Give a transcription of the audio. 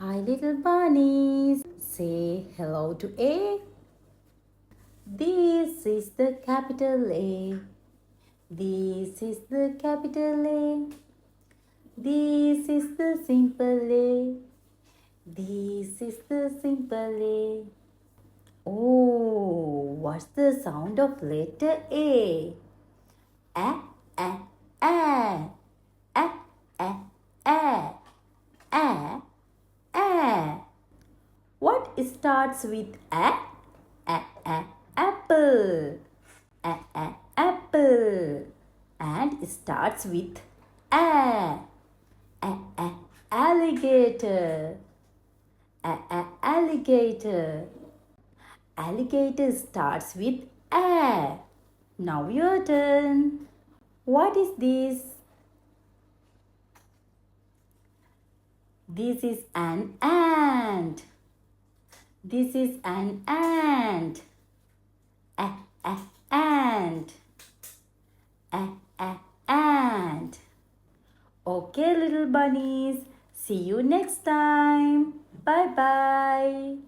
Hi, little bunnies. Say hello to A. This is the capital A. This is the capital A. This is the simple A. This is the simple A. Oh, what's the sound of letter A? A, A, A. A, A, A. A, A. What starts with A? Apple. Apple. And starts with A. Alligator. Alligator. Alligator starts with A. Now your turn. What is this? This is an ant. This is an ant. Ant. Ant. Okay, little bunnies. See you next time. Bye bye.